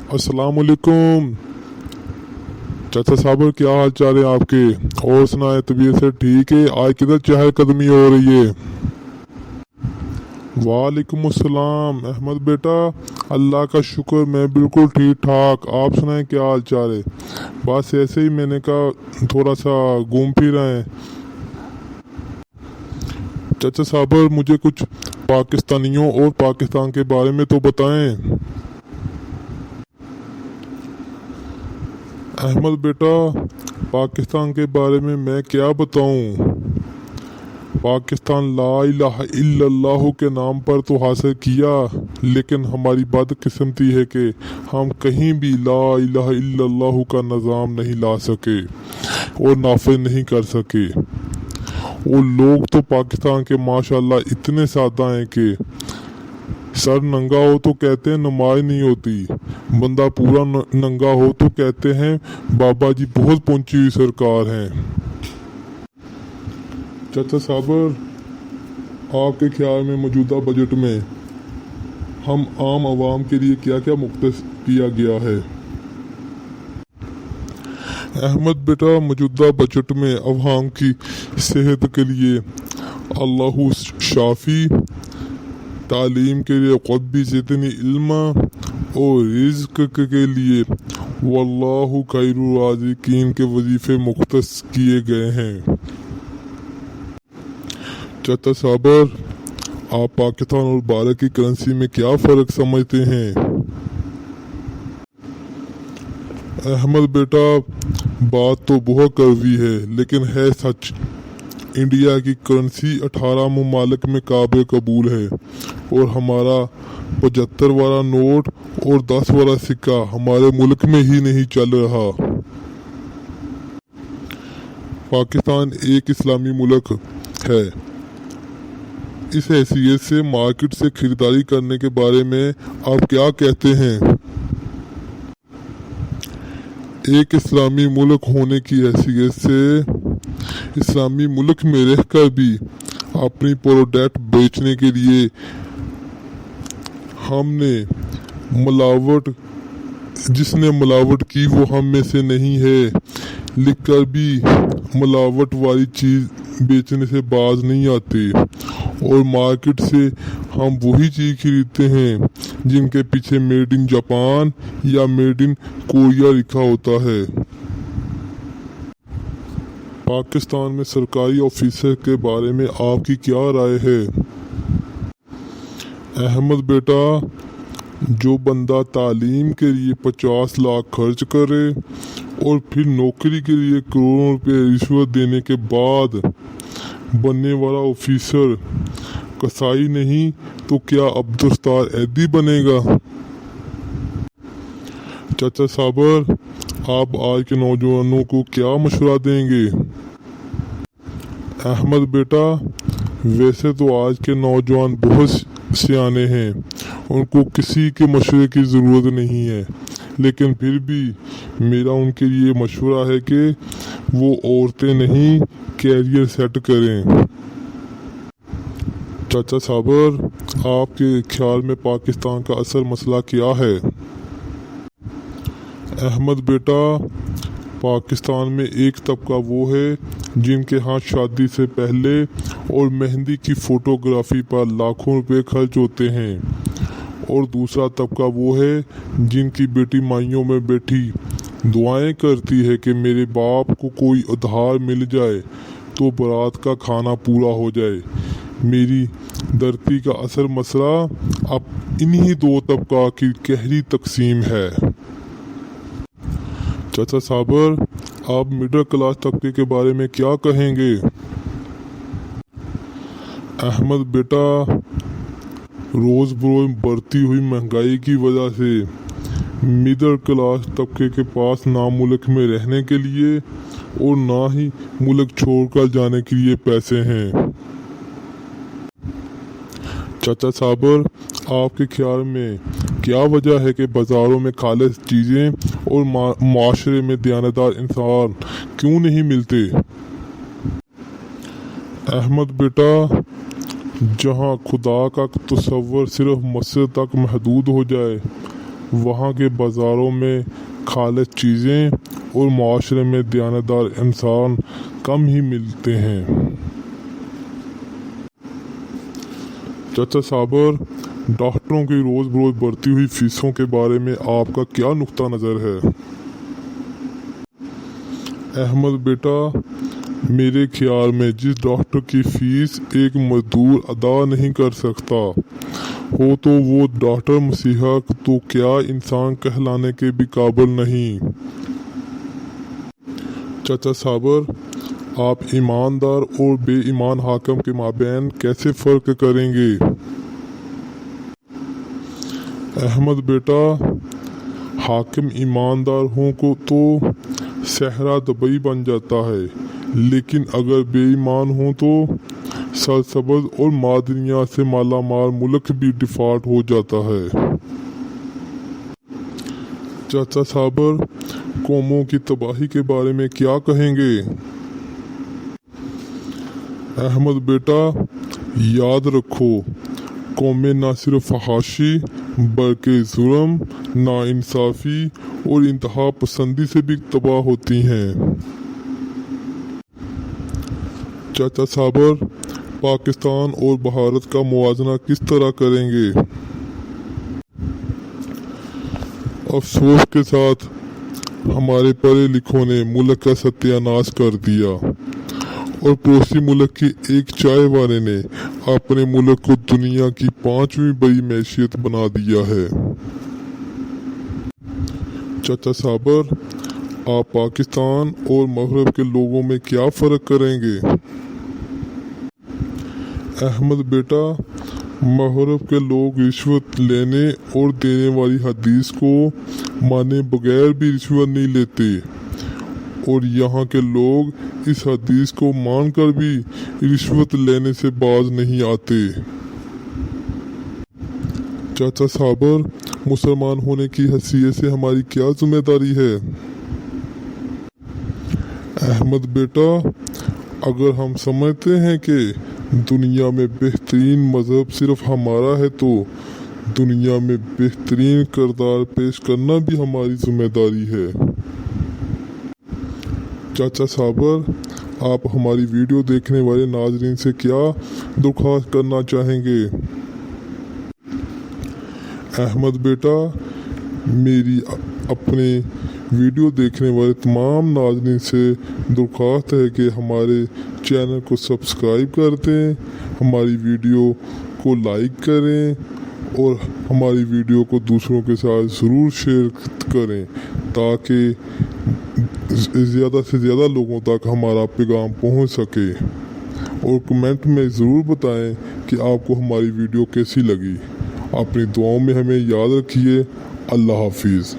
अस्सलाम वालेकुम। चाचा साहब क्या हाल चाल है आपके? और सुनाए, तबीयत से ठीक है? आज किधर चहलकदमी हो रही है? वालेकुम अस्सलाम अहमद बेटा, अल्लाह का शुक्र मैं बिल्कुल ठीक ठाक। आप सुनाएं क्या हाल चाल है? बस ऐसे ही, मैंने कहा थोड़ा सा घूम फिर आए। चाचा साहब मुझे कुछ पाकिस्तानियों और पाकिस्तान के बारे में तो बताएं। अहमद बेटा, पाकिस्तान के बारे में मैं क्या बताऊं? पाकिस्तान ला इलाहा इल्लल्लाहु के नाम पर तो हासिल किया, लेकिन हमारी बदकिस्मती है कि हम कहीं भी ला इलाहा इल्लल्लाहु का निज़ाम नहीं ला सके और नाफिज नहीं कर सके। और लोग तो पाकिस्तान के माशाल्लाह इतने सादा हैं कि सर नंगा हो तो कहते हैं नमाज नहीं होती, बंदा पूरा नंगा हो तो कहते हैं बाबा जी बहुत पहुंची हुई सरकार हैं। चाचा साहब, आपके ख्याल में मौजूदा बजट में हम आम आवाम के लिए क्या क्या मुख्तस किया गया है? अहमद बेटा, मौजूदा बजट में अवाम की सेहत के लिए अल्लाहु शाफी, तालीम के लिए क़ब्बी ज़िदनी इल्मा और रिज़्क़ के लिए वल्लाहु खैरुर राज़िकीन के वजीफ़े मुख्तस किए गए हैं। चाचा साहब, आप पाकिस्तान और भारत की करेंसी में क्या फ़र्क समझते हैं? अहमद बेटा, बात तो बहुत कड़वी है लेकिन है सच। इंडिया की करेंसी 18 ममालिक में काबिल कबूल है और हमारा 75 वाला नोट और 10 वाला सिक्का हमारे मुल्क में ही नहीं चल रहा। पाकिस्तान एक इस्लामी मुल्क है। इस हैसियत से मार्केट से खरीदारी करने के बारे में आप क्या कहते हैं? एक इस्लामी मुल्क होने की हैसियत से इस्लामी मुल्क में रहकर भी अपनी प्रोडक्ट बेचने के लिए हमने मिलावट, जिसने मिलावट की वो हम में से नहीं है, लिखकर भी मिलावट वाली चीज़ बेचने से बाज नहीं आते। और मार्केट से हम वही चीज़ खरीदते हैं जिनके पीछे मेड इन जापान या मेड इन कोरिया लिखा होता है। पाकिस्तान में सरकारी ऑफिसर के बारे में आपकी क्या राय है? अहमद बेटा, जो बंदा तालीम के लिए 50 लाख खर्च करे और फिर नौकरी के लिए करोड़ों रुपए रिश्वत देने के बाद बनने वाला ऑफिसर कसाई नहीं तो क्या अब्दुस्तार ऐदी बनेगा? चाचा साबर, आप आज के नौजवानों को क्या मशवरा देंगे? अहमद बेटा, वैसे तो आज के नौजवान बहुत सियाने हैं, उनको किसी के मशवरे की ज़रूरत नहीं है, लेकिन फिर भी मेरा उनके लिए मशवरा है कि वो औरतें नहीं कैरियर सेट करें। चाचा साबर, आपके ख्याल में पाकिस्तान का असल मसला क्या है? अहमद बेटा, पाकिस्तान में एक तबका वो है जिनके हाथ शादी से पहले और मेहंदी की फ़ोटोग्राफी पर लाखों रुपए खर्च होते हैं, और दूसरा तबका वो है जिनकी बेटी माइयों में बैठी दुआएं करती है कि मेरे बाप को कोई उधार मिल जाए तो बारात का खाना पूरा हो जाए। मेरी धरती का असल मसला अब इन्हीं दो तबका की गहरी तकसीम है। चाचा साबर, आप मिडिल क्लास तबके के बारे में क्या कहेंगे? अहमद बेटा, रोज़ बरोज़ बढ़ती हुई महंगाई की वजह से मिडिल क्लास तबके के पास ना मुल्क में रहने के लिए और ना ही मुल्क छोड़कर जाने के लिए पैसे हैं। चाचा साबर, आपके ख्याल में क्या वजह है कि बाज़ारों में खालिस चीज़ें और माशरे में दयानतदार इंसान क्यों नहीं मिलते? अहमद बेटा, जहां खुदा का तस्वर सिर्फ मस्जिद तक महदूद हो जाए وہاں کے بازاروں میں خالص چیزیں اور معاشرے میں دیانتدار انسان کم ہی ملتے ہیں۔ چچا صابر، ڈاکٹروں کی روز بروز بڑھتی ہوئی فیسوں کے بارے میں آپ کا کیا نقطہ نظر ہے؟ احمد بیٹا، میرے خیال میں جس ڈاکٹر کی فیس ایک مزدور ادا نہیں کر سکتا ہو تو وہ ڈاکٹر مسیحا تو کیا انسان کہلانے کے بھی قابل نہیں۔ چچا صابر، آپ ایماندار اور بے ایمان حاکم کے مابین کیسے فرق کریں گے؟ احمد بیٹا، حاکم ایماندار ہوں کو تو صحرا دبئی بن جاتا ہے، لیکن اگر بے ایمان ہوں تو سرسبز اور معدنیات سے مالا مال ملک بھی ڈیفالٹ ہو جاتا ہے۔ چچا صابر، قوموں کی تباہی کے بارے میں کیا کہیں گے؟ احمد بیٹا، یاد رکھو، قومیں نہ صرف فحاشی بلکہ ظلم، ناانصافی اور انتہا پسندی سے بھی تباہ ہوتی ہیں۔ چچا صابر، پاکستان اور بھارت کا موازنہ کس طرح کریں گے؟ افسوس کے ساتھ ہمارے پڑھے لکھوں نے ملک کا ستیہ ناش کر دیا اور پڑوسی ملک کے ایک چائے والے نے اپنے ملک کو دنیا کی 5ویں بڑی معیشت بنا دیا ہے۔ چچا صابر، آپ پاکستان اور مغرب کے لوگوں میں کیا فرق کریں گے؟ احمد بیٹا، مغرب کے لوگ رشوت لینے اور دینے والی حدیث کو مانے بغیر بھی رشوت نہیں لیتے اور یہاں کے لوگ اس حدیث کو مان کر بھی رشوت لینے سے باز نہیں آتے۔ چچا صابر، مسلمان ہونے کی حیثیت سے ہماری کیا ذمہ داری ہے؟ احمد بیٹا، اگر ہم سمجھتے ہیں کہ دنیا میں بہترین مذہب صرف ہمارا ہے تو دنیا میں بہترین کردار پیش کرنا بھی ہماری ذمہ داری ہے۔ چچا صابر، آپ ہماری ویڈیو دیکھنے والے ناظرین سے کیا درخواست کرنا چاہیں گے؟ احمد بیٹا، میری اپنے ویڈیو دیکھنے والے تمام ناظرین سے درخواست ہے کہ ہمارے چینل کو سبسکرائب کر دیں، ہماری ویڈیو کو لائک کریں اور ہماری ویڈیو کو دوسروں کے ساتھ ضرور شیئر کریں تاکہ زیادہ سے زیادہ لوگوں تک ہمارا پیغام پہنچ سکے، اور کمنٹ میں ضرور بتائیں کہ آپ کو ہماری ویڈیو کیسی لگی۔ اپنی دعاؤں میں ہمیں یاد رکھیے۔ اللہ حافظ۔